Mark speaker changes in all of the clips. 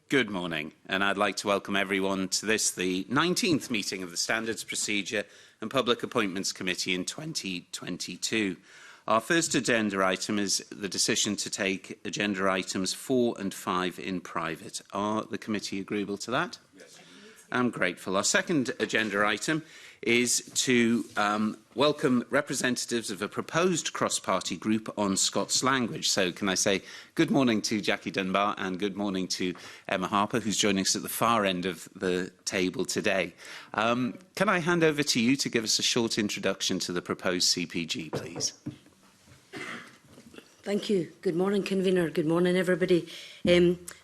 Speaker 1: Good morning, and I'd like to welcome everyone to this, the 19th meeting of the Standards Procedure and Public Appointments Committee in 2022. Our first agenda item is the decision to take agenda items 4 and 5 in private. Are the committee agreeable to that? Yes. I'm grateful. Our second agenda item is to welcome representatives of a proposed cross-party group on Scots language. So can I say good morning to Jackie Dunbar and good morning to Emma Harper, who's joining us at the far end of the table today. Can I hand over to you to give us a short introduction to the proposed CPG, please?
Speaker 2: Thank you. Good morning, Convener. Good morning, everybody.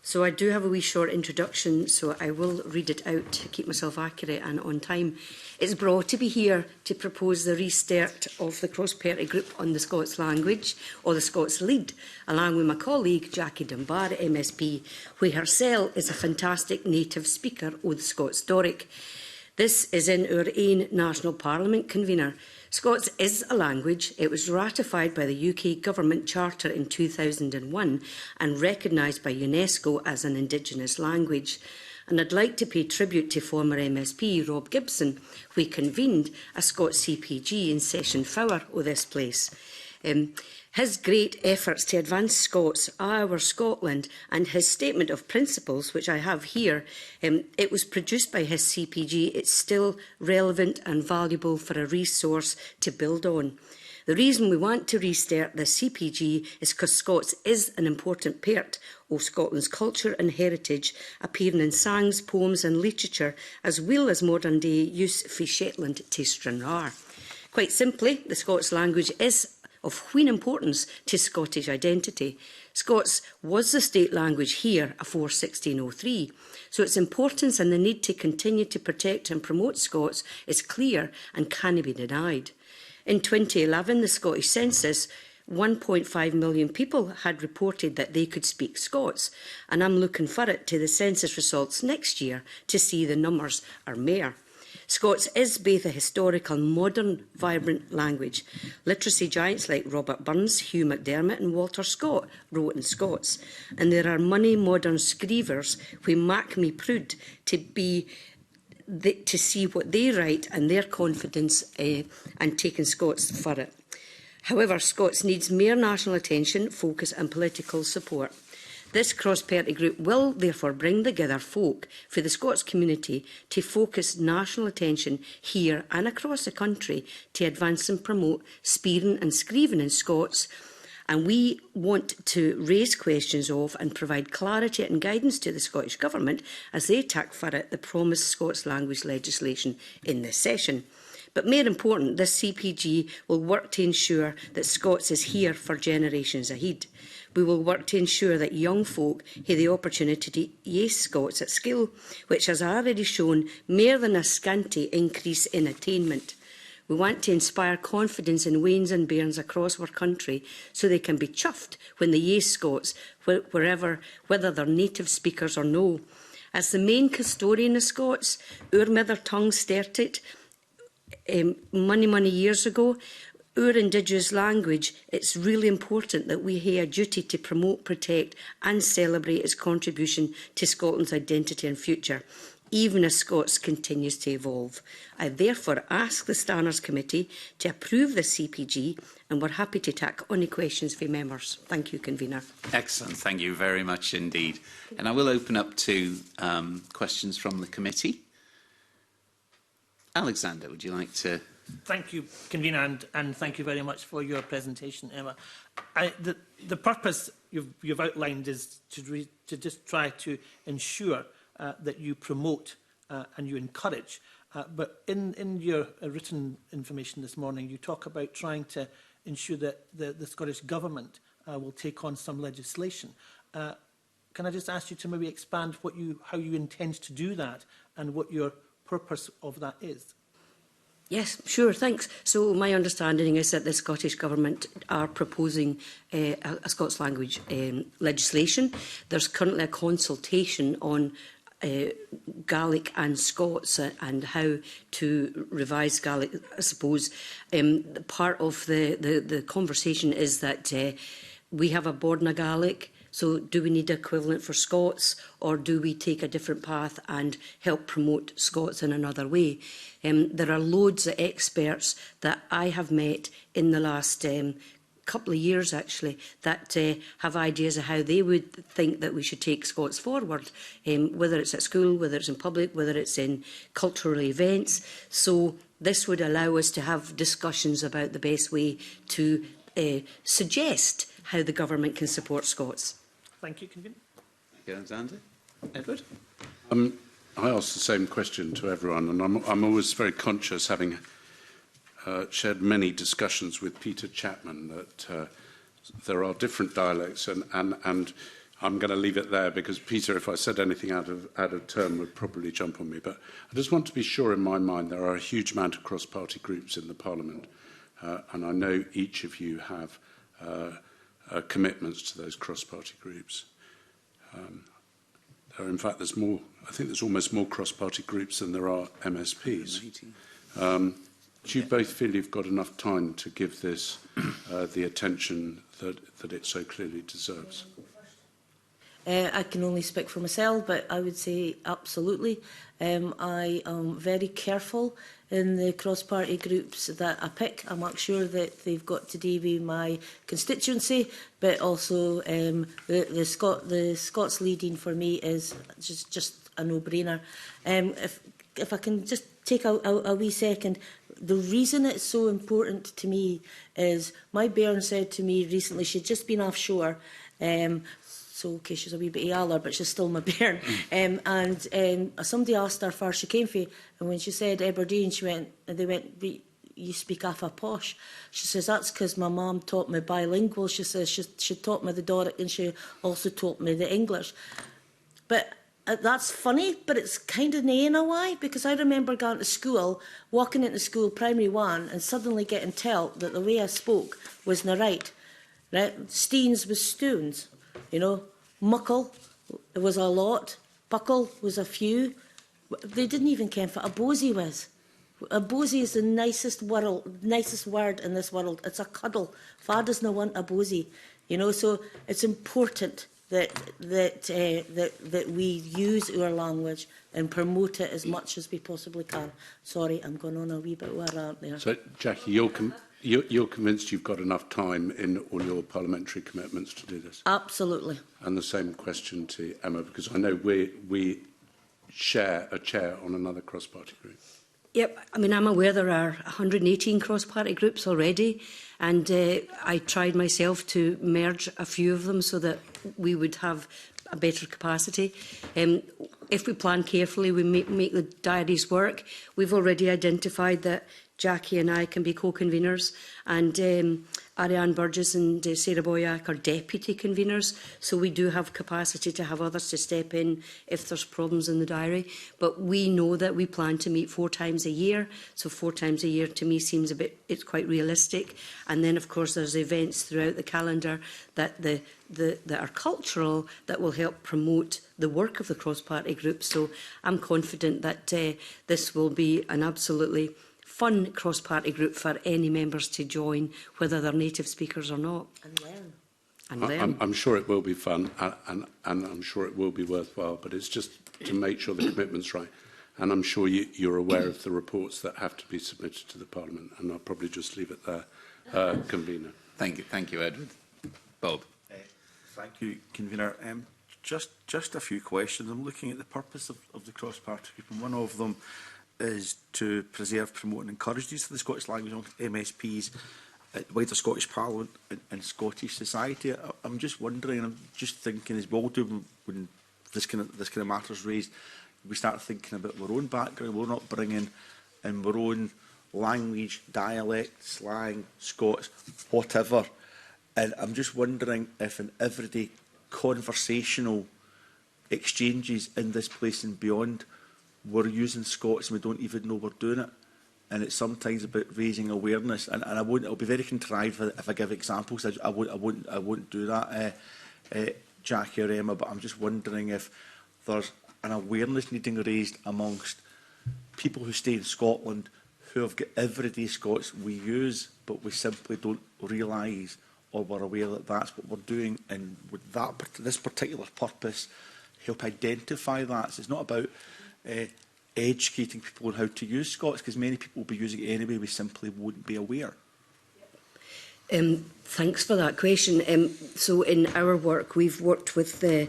Speaker 2: So I do have a wee short introduction, so I will read it out to keep myself accurate and on time. It's broad to be here to propose the restart of the cross-party group on the Scots language, or the Scots Lead, along with my colleague Jackie Dunbar, MSP, who herself is a fantastic native speaker of the Scots Doric. This is in our own National Parliament, Convener. Scots is a language. It was ratified by the UK Government Charter in 2001 and recognised by UNESCO as an Indigenous language. And I'd like to pay tribute to former MSP Rob Gibson, who convened a Scots CPG in Session 4 of this place. His great efforts to advance Scots, our Scotland, and his statement of principles, which I have here, it was produced by his CPG. It's still relevant and valuable for a resource to build on. The reason we want to restart the CPG is because Scots is an important part of Scotland's culture and heritage, appearing in songs, poems and literature, as well as modern-day use for Shetland to Stranraer. Quite simply, the Scots language is of wheen importance to Scottish identity. Scots was the state language here afore 1603, so its importance and the need to continue to protect and promote Scots is clear and cannot be denied. In 2011, the Scottish Census, 1.5 million people had reported that they could speak Scots, and I'm looking forward to the census results next year to see the numbers are more. Scots is both a historical and modern, vibrant language. Literacy giants like Robert Burns, Hugh MacDiarmid and Walter Scott wrote in Scots. And there are many modern screevers who make me proud to see what they write and their confidence and taking Scots for it. However, Scots needs more national attention, focus and political support. This cross-party group will therefore bring together folk for the Scots community to focus national attention here and across the country to advance and promote speaking and screeving in Scots. And we want to raise questions of and provide clarity and guidance to the Scottish Government as they tack for it the promised Scots language legislation in this session. But more important, this CPG will work to ensure that Scots is here for generations ahead. We will work to ensure that young folk have the opportunity to use Scots at school, which has already shown more than a scanty increase in attainment. We want to inspire confidence in Wains and bairns across our country so they can be chuffed when they use Scots, whether they're native speakers or no. As the main custodian of Scots, our mother tongue started many years ago. Our Indigenous language, it's really important that we have a duty to promote, protect and celebrate its contribution to Scotland's identity and future, even as Scots continues to evolve. I therefore ask the Standards Committee to approve the CPG, and we're happy to take any questions for members. Thank you, Convener.
Speaker 1: Excellent. Thank you very much indeed. And I will open up to questions from the committee. Alexander, would you like to...
Speaker 3: Thank you, Convener, and thank you very much for your presentation, Emma. The purpose you've outlined is to just try to ensure that you promote and you encourage. But in your written information this morning, you talk about trying to ensure that the Scottish Government will take on some legislation. Can I just ask you to maybe expand how you intend to do that and what your purpose of that is?
Speaker 2: Yes, sure, thanks. So my understanding is that the Scottish Government are proposing a Scots language legislation. There's currently a consultation on Gaelic and Scots and how to revise Gaelic, I suppose. Part of the conversation is that we have a Borna Gaelic, So do we need equivalent for Scots, or do we take a different path and help promote Scots in another way? There are loads of experts that I have met in the last couple of years, actually, that have ideas of how they would think that we should take Scots forward, whether it's at school, whether it's in public, whether it's in cultural events. So this would allow us to have discussions about the best way to suggest how the government can support Scots.
Speaker 3: Thank you, Convener.
Speaker 1: Thank you, Alexander. Edward?
Speaker 4: I ask the same question to everyone, and I'm always very conscious, having shared many discussions with Peter Chapman, that there are different dialects, and I'm going to leave it there, because Peter, if I said anything out of turn, would probably jump on me. But I just want to be sure in my mind there are a huge amount of cross-party groups in the Parliament, and I know each of you have commitments to those cross-party groups. In fact, there's more. I think there's almost more cross-party groups than there are MSPs. Do you both feel you've got enough time to give this the attention that it so clearly deserves?
Speaker 5: I can only speak for myself, but I would say absolutely. I am very careful in the cross-party groups that I pick. I make sure that they've got to do with my constituency, but also the Scots leading for me is just a no-brainer. If I can just take a wee second, the reason it's so important to me is my bairn said to me recently, she'd just been offshore, so okay, she's a wee bit yaller, but she's still my bairn. And somebody asked her where she came from, and when she said Aberdeen, they went, you speak half a posh. She says, that's because my mum taught me bilingual. She says she taught me the Doric, and she also taught me the English. But that's funny, but it's kind of nae in a way, because I remember going to school, walking into school, primary one, and suddenly getting told that the way I spoke was na right. Steens was stoons, you know. Muckle was a lot. Buckle was a few. They didn't even ken what a bosie was. A bosie is the nicest word in this world. It's a cuddle. Fa doesn't want a bosie, you know. So it's important that we use our language and promote it as much as we possibly can. Sorry, I'm going on a wee bit of a rant there.
Speaker 4: So, Jackie, you're convinced you've got enough time in all your parliamentary commitments to do this?
Speaker 5: Absolutely.
Speaker 4: And the same question to Emma, because I know we share a chair on another cross-party group.
Speaker 2: Yep, I mean, I'm aware there are 118 cross-party groups already, and I tried myself to merge a few of them so that we would have a better capacity. If we plan carefully, we make the diaries work. We've already identified that Jackie and I can be co-conveners, and Ariane Burgess and Sarah Boyack are deputy conveners, so we do have capacity to have others to step in if there's problems in the diary. But we know that we plan to meet 4 times a year, so 4 times a year to me seems it's quite realistic. And then, of course, there's events throughout the calendar that that are cultural, that will help promote the work of the cross-party group. So I'm confident that this will be an absolutely fun cross-party group for any members to join, whether they're native speakers or not.
Speaker 5: And learn.
Speaker 2: And learn.
Speaker 4: I'm sure it will be fun, and I'm sure it will be worthwhile, but it's just to make sure the commitment's right. And I'm sure you're aware of the reports that have to be submitted to the Parliament, and I'll probably just leave it there, Convener.
Speaker 1: Thank you, Edward. Bob.
Speaker 6: Thank you, Convener. Just a few questions. I'm looking at the purpose of the cross-party group, and one of them is to preserve, promote and encourage use of the Scottish language among MSPs, wider Scottish Parliament and Scottish society. I'm just wondering, and I'm just thinking, as we all do when this kind of matter is raised, we start thinking about our own background. We're not bringing in our own language, dialect, slang, Scots, whatever. And I'm just wondering if in everyday conversational exchanges in this place and beyond, we're using Scots and we don't even know we're doing it. And it's sometimes about raising awareness. And I'll be very contrived if I give examples. I won't do that, Jackie or Emma. But I'm just wondering if there's an awareness needing raised amongst people who stay in Scotland, who have got everyday Scots we use, but we simply don't realise or we're aware that that's what we're doing, and would that this particular purpose help identify that? So it's not about educating people on how to use Scots, because many people will be using it anyway, we simply wouldn't be aware.
Speaker 2: Thanks for that question. So in our work, we've worked with the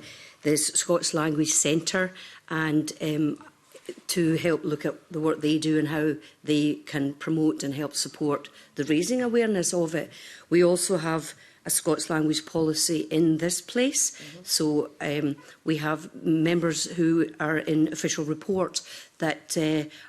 Speaker 2: Scots Language Centre and to help look at the work they do and how they can promote and help support the raising awareness of it. We also have a Scots language policy in this place. So we have members who are in official report that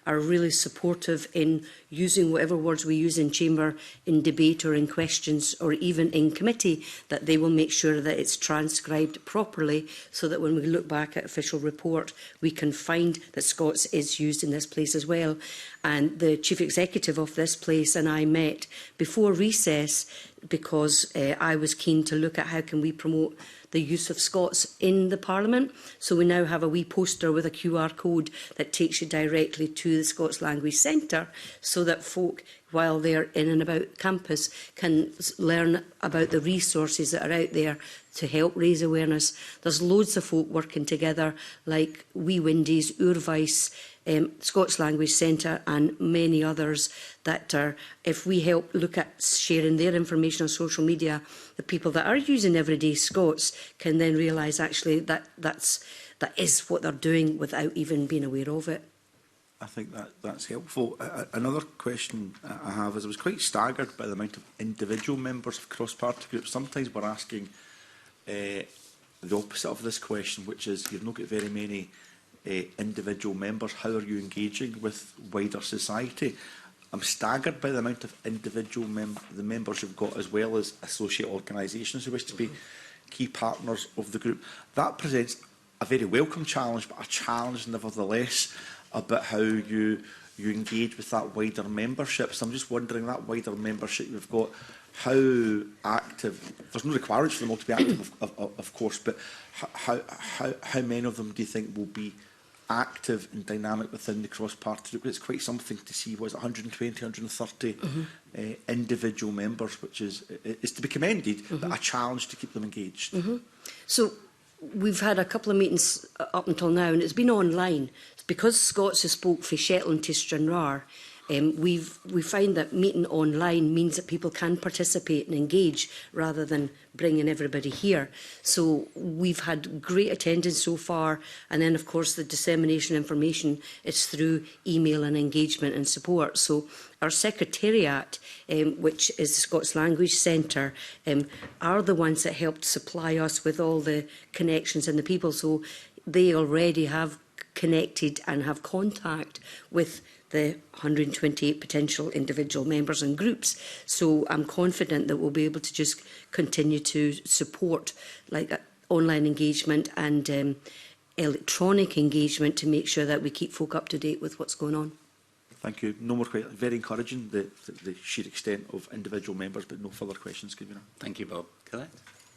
Speaker 2: are really supportive in using whatever words we use in chamber, in debate or in questions or even in committee, that they will make sure that it's transcribed properly so that when we look back at official report, we can find that Scots is used in this place as well. And the chief executive of this place and I met before recess because I was keen to look at how can we promote the use of Scots in the Parliament. So we now have a wee poster with a QR code that takes you directly to the Scots Language Centre so that folk, while they're in and about campus, can learn about the resources that are out there to help raise awareness. There's loads of folk working together like Wee Windies, Urvice, Scots Language Centre and many others that are, if we help look at sharing their information on social media, the people that are using everyday Scots can then realise actually that is what they're doing without even being aware of it.
Speaker 6: I think that's helpful. Another question I have is I was quite staggered by the amount of individual members of cross-party groups. Sometimes we're asking the opposite of this question, which is you've not got very many individual members. How are you engaging with wider society? I'm staggered by the amount of individual members you've got, as well as associate organisations who wish to be key partners of the group. That presents a very welcome challenge, but a challenge nevertheless about how you engage with that wider membership. So I'm just wondering, that wider membership you've got, how active, there's no requirements for them all to be active, of course, but how many of them do you think will be active and dynamic within the cross-party group? It's quite something to see, was it 120, 130 individual members, which is to be commended, but a challenge to keep them engaged.
Speaker 2: So we've had a couple of meetings up until now, and it's been online. Because Scots have spoke for Shetland to Stranraer, we find that meeting online means that people can participate and engage rather than bringing everybody here. So we've had great attendance so far, and then of course the dissemination of information is through email and engagement and support. So our secretariat, which is the Scots Language Centre, are the ones that helped supply us with all the connections and the people. So they already have connected and have contact with the 128 potential individual members and groups. So I'm confident that we'll be able to just continue to support like online engagement and electronic engagement to make sure that we keep folk up to date with what's going on.
Speaker 6: Thank you. No more questions. Very encouraging, the sheer extent of individual members, but no further questions, Convener.
Speaker 1: Thank you, Bob. Colette?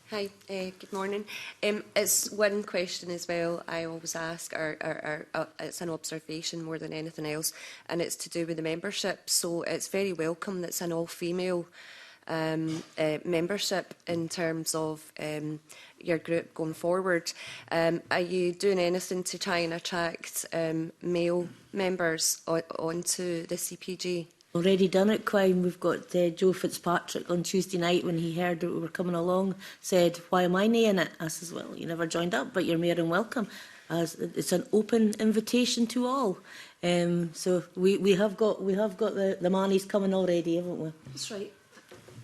Speaker 7: Hi, good morning. It's one question as well I always ask, or it's an observation more than anything else, and it's to do with the membership. So it's very welcome that it's an all-female membership in terms of your group going forward. Are you doing anything to try and attract male members onto the CPG?
Speaker 5: Already done it, Quine. We've got Joe Fitzpatrick on Tuesday night when he heard that we were coming along, said, "Why am I in it?" I says, "Well, you never joined up, but you're more than welcome." As it's an open invitation to all. So we have got the mannies coming already, haven't we?
Speaker 2: That's right.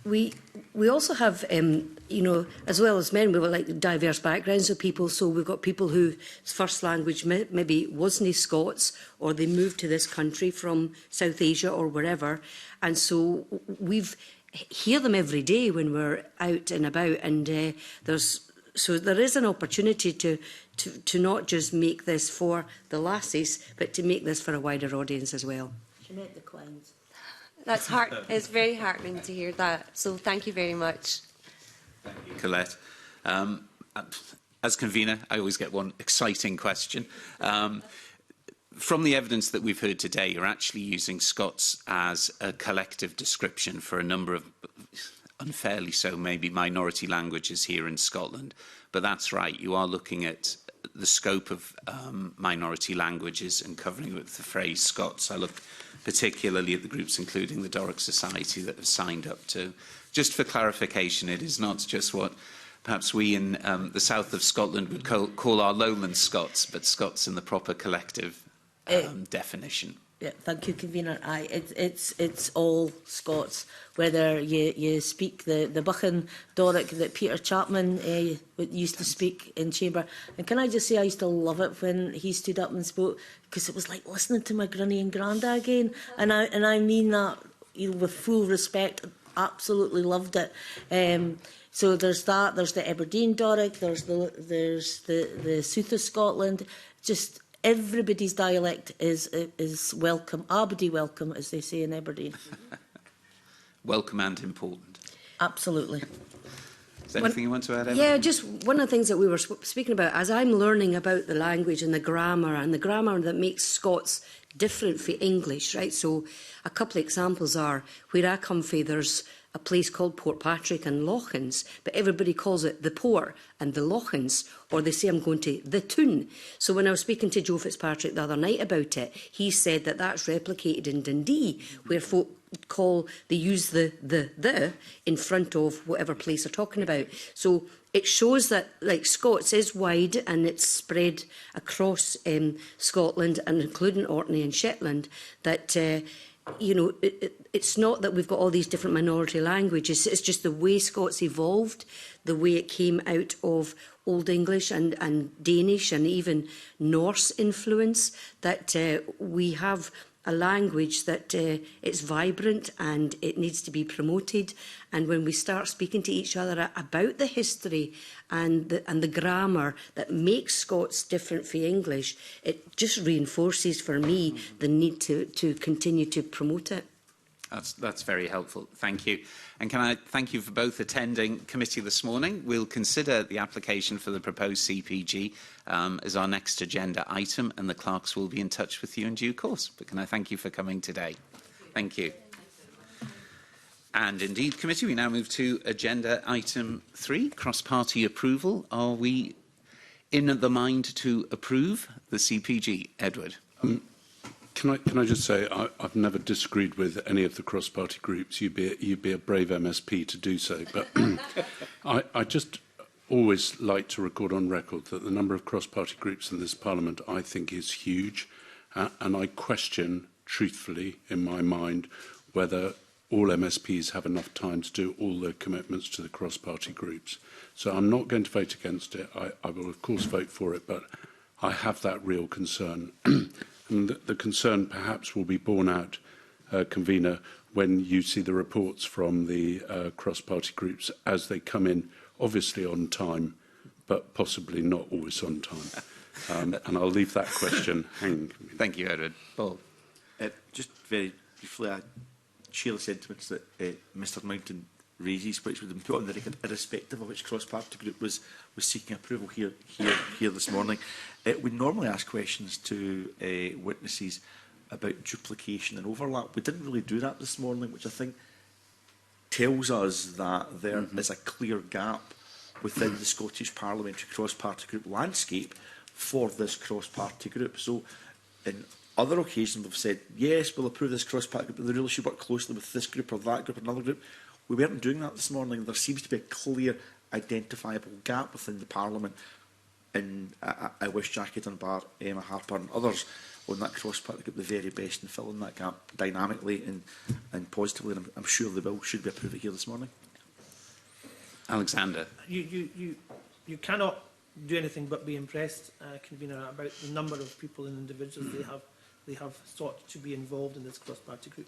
Speaker 2: We also have, you know, as well as men, we've got like diverse backgrounds of people. So we've got people whose first language maybe wasn't Scots, or they moved to this country from South Asia or wherever. And so we've hear them every day when we're out and about. And there is an opportunity to not just make this for the lassies, but to make this for a wider audience as well.
Speaker 5: She met the Quines.
Speaker 7: That's it's very heartening to hear that. So thank you very much.
Speaker 1: Thank you, Colette. As convener, I always get one exciting question. From the evidence that we've heard today, you're actually using Scots as a collective description for a number of unfairly so, maybe minority languages here in Scotland. But that's right, you are looking at the scope of minority languages and covering it with the phrase Scots. I look particularly at the groups, including the Doric Society, that have signed up to. Just for clarification, it is not just what perhaps we in the south of Scotland would call our lowland Scots, but Scots in the proper collective definition.
Speaker 5: Yeah, thank you, Convener. It's all Scots, whether you speak the Buchan Doric that Peter Chapman used to speak in Chamber. And can I just say I used to love it when he stood up and spoke, because it was like listening to my granny and granda again. And I mean that, you know, with full respect. Absolutely loved it. So there's that. There's the Aberdeen Doric. There's the South of Scotland. Just everybody's dialect is welcome. Aberdeen welcome, as they say in Aberdeen.
Speaker 1: Welcome and important.
Speaker 5: Absolutely.
Speaker 1: Is there anything you want to add, Emma?
Speaker 2: Yeah, just one of the things that we were speaking about, as I'm learning about the language and the grammar that makes Scots different for English, right? So a couple of examples are, where I come from, there's a place called Portpatrick and Lochans, but everybody calls it the Port and the Lochans, or they say I'm going to the Toon. So when I was speaking to Joe Fitzpatrick the other night about it, he said that that's replicated in Dundee, where folk they use the in front of whatever place they're talking about. So it shows that, like, Scots is wide and it's spread across Scotland and including Orkney and Shetland, that you know, it's not that we've got all these different minority languages, it's just the way Scots evolved, the way it came out of Old English and Danish and even Norse influence, that we have a language that it's vibrant and it needs to be promoted. And when we start speaking to each other about the history and the grammar that makes Scots different from English, it just reinforces for me the need to continue to promote it.
Speaker 1: That's very helpful. Thank you. And can I thank you for both attending committee this morning. We'll consider the application for the proposed CPG as our next agenda item, and the clerks will be in touch with you in due course. But can I thank you for coming today? Thank you. And indeed, committee, we now move to agenda item 3, cross-party approval. Are we in the mind to approve the CPG? Edward.
Speaker 4: Can I just say I've never disagreed with any of the cross-party groups. You'd be a brave MSP to do so. But I just always like to record on record that the number of cross-party groups in this Parliament, I think, is huge. And I question, truthfully, in my mind, whether all MSPs have enough time to do all their commitments to the cross-party groups. So I'm not going to vote against it. I will, of course, vote for it, but I have that real concern. And the concern perhaps will be borne out, Convener, when you see the reports from the cross-party groups as they come in, obviously on time, but possibly not always on time. And I'll leave that question hanging.
Speaker 1: Thank you, Edward. Paul.
Speaker 6: Just very briefly, I share the sentiments that Mr Mountain raises, which would have been put on the record irrespective of which cross-party group was seeking approval here this morning. We normally ask questions to witnesses about duplication and overlap. We didn't really do that this morning, which I think tells us that there is a clear gap within the Scottish Parliamentary cross-party group landscape for this cross-party group. So, in other occasions, we've said, yes, we'll approve this cross-party group, but they really should work closely with this group or that group or another group. We weren't doing that this morning. There seems to be a clear, identifiable gap within the Parliament. And I wish Jackie Dunbar, Emma Harper and others on that cross-party group the very best in filling that gap dynamically and positively. And I'm sure they will. Should we approve it here this morning?
Speaker 1: Alexander.
Speaker 3: You cannot do anything but be impressed, Convener, about the number of people and individuals they have sought to be involved in this cross-party group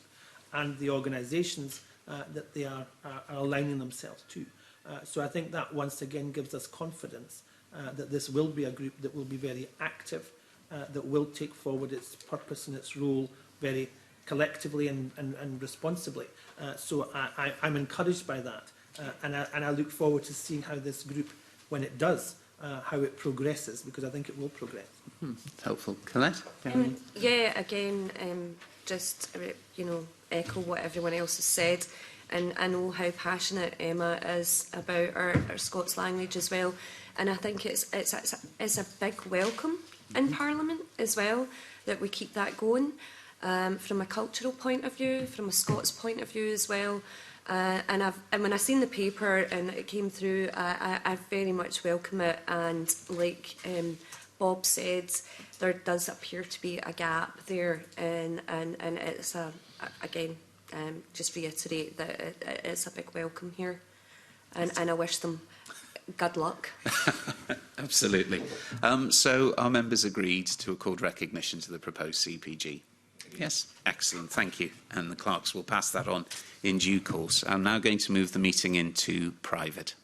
Speaker 3: and the organisations that they are aligning themselves to. So I think that once again gives us confidence that this will be a group that will be very active, that will take forward its purpose and its role very collectively and responsibly. So I'm encouraged by that, and I look forward to seeing how this group, when it does, how it progresses, because I think it will progress.
Speaker 1: Helpful. Colette?
Speaker 7: Yeah, again, just, echo what everyone else has said. and I know how passionate Emma is about our Scots language as well. And I think it's a big welcome in Parliament as well, that we keep that going, from a cultural point of view, from a Scots point of view as well. And when I seen the paper and it came through, I very much welcome it. And like Bob said, there does appear to be a gap there, and it's again, just reiterate that it's a big welcome here, and I wish them good luck.
Speaker 1: Absolutely. So our members agreed to accord recognition to the proposed CPG. Yes, excellent, thank you. And the clerks will pass that on in due course. I'm now going to move the meeting into private.